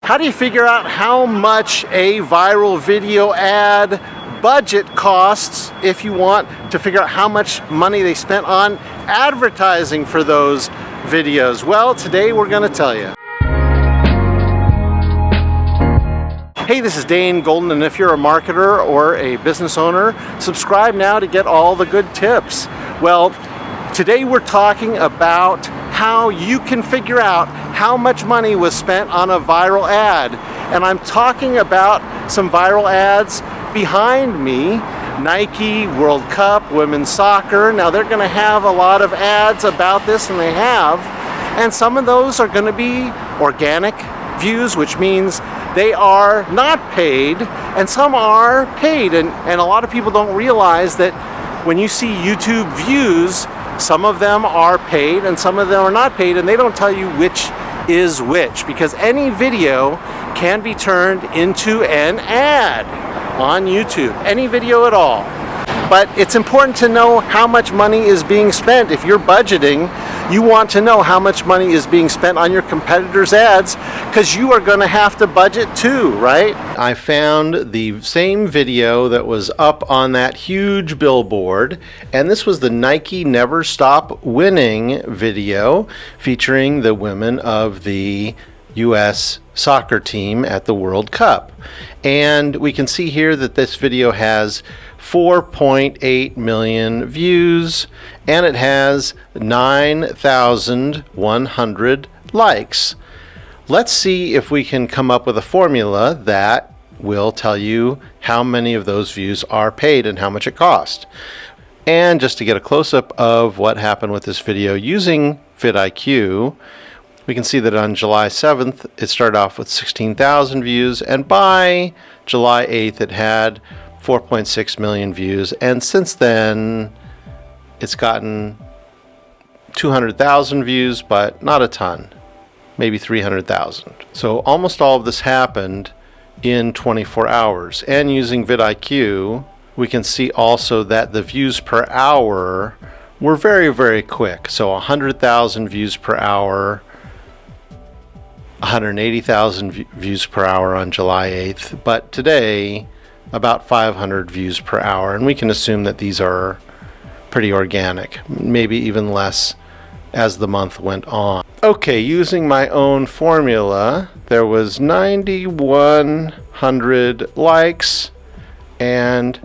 How do you figure out how much a viral video ad budget costs if you want to figure out how much money they spent on advertising for those videos? Well, today we're going to tell you. Hey, this is Dane Golden, and if you're a marketer or a business owner, subscribe now to get all the good tips. Well, today we're talking about how you can figure out how much money was spent on a viral ad. And I'm talking about some viral ads behind me. Nike, World Cup, women's soccer. Now they're going to have a lot of ads about this, and they have. And some of those are going to be organic views, which means they are not paid, and some are paid. And a lot of people don't realize that when you see YouTube views, some of them are paid and some of them are not paid, and they don't tell you which is which, because any video can be turned into an ad on YouTube, any video at all. But it's important to know how much money is being spent. If you're budgeting, you want to know how much money is being spent on your competitors' ads, because you are going to have to budget too, right? I found the same video that was up on that huge billboard, and this was the Nike Never Stop Winning video featuring the women of the U.S. soccer team at the World Cup. And we can see here that this video has 4.8 million views, and it has 9,100 likes. Let's see if we can come up with a formula that will tell you how many of those views are paid and how much it cost. And just to get a close-up of what happened with this video using VidIQ, we can see that on July 7th, it started off with 16,000 views, and by July 8th, it had 4.6 million views, and since then it's gotten 200,000 views, but not a ton, maybe 300,000. So almost all of this happened in 24 hours. And using vidIQ, we can see also that the views per hour were very, very quick. So 100,000 views per hour, 180,000 views per hour on July 8th, but today about 500 views per hour, and we can assume that these are pretty organic, maybe even less as the month went on. Okay, using my own formula, there was 9,100 likes and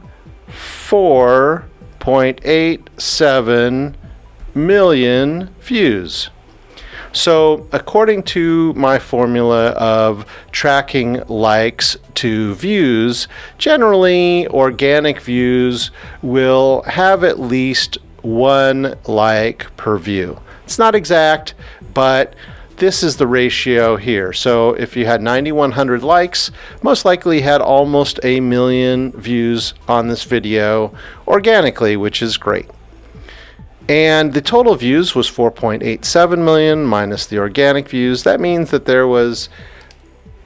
4.87 million views. So according to my formula of tracking likes to views, generally organic views will have at least 1 like per view. It's not exact, but this is the ratio here. So if you had 9,100 likes, most likely had almost 1 million views on this video organically, which is great. And the total views was 4.87 million minus the organic views. That means that there was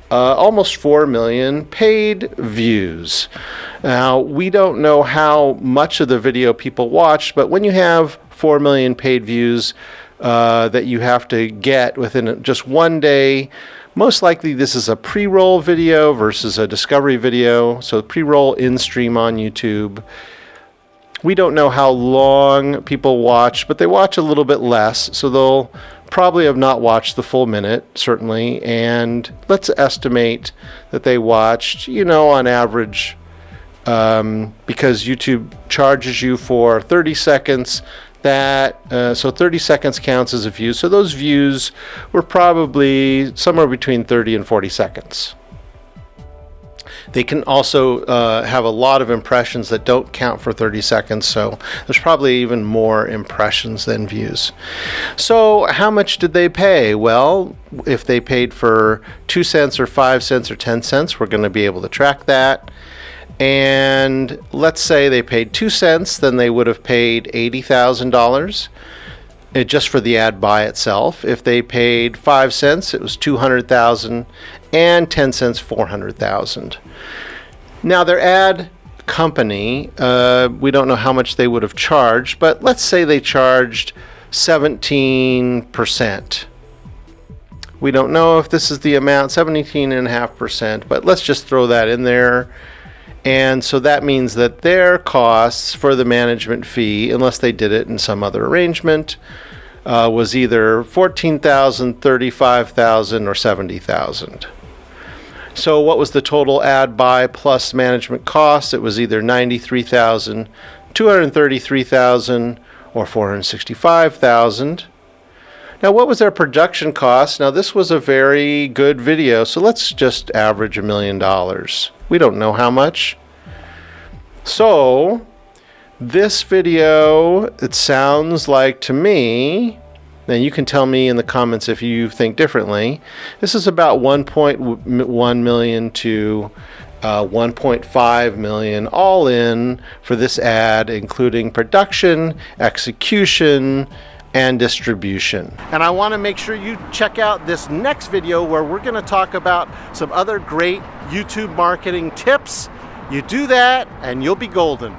almost 4 million paid views. Now, we don't know how much of the video people watched, but when you have 4 million paid views that you have to get within just one day, most likely this is a pre-roll video versus a discovery video. So pre-roll in-stream on YouTube. We don't know how long people watch, but they watch a little bit less, so they'll probably have not watched the full minute, certainly, and let's estimate that they watched, on average, because YouTube charges you for 30 seconds, so 30 seconds counts as a view, so those views were probably somewhere between 30 and 40 seconds. They can also have a lot of impressions that don't count for 30 seconds, so there's probably even more impressions than views. So how much did they pay? Well, if they paid for 2 cents or 5 cents or 10 cents, we're going to be able to track that. And let's say they paid 2 cents, then they would have paid $80,000. Just for the ad by itself. If they paid 5 cents, it was 200,000, and 10 cents, 400,000. Now their ad company, we don't know how much they would have charged, but let's say they charged 17%. We don't know if this is the amount, 17.5%, but let's just throw that in there. And so that means that their costs for the management fee, unless they did it in some other arrangement, was either $14,000, $35,000, or $70,000. So what was the total ad buy plus management cost? It was either $93,000, $233,000, or $465,000. Now, what was their production cost? Now, this was a very good video, so let's just average $1 million. We don't know how much. So, this video, it sounds like to me, and you can tell me in the comments if you think differently, this is about 1.1 million to 1.5 million all in for this ad, including production, execution, and distribution. And I want to make sure you check out this next video where we're going to talk about some other great YouTube marketing tips. You do that and you'll be golden.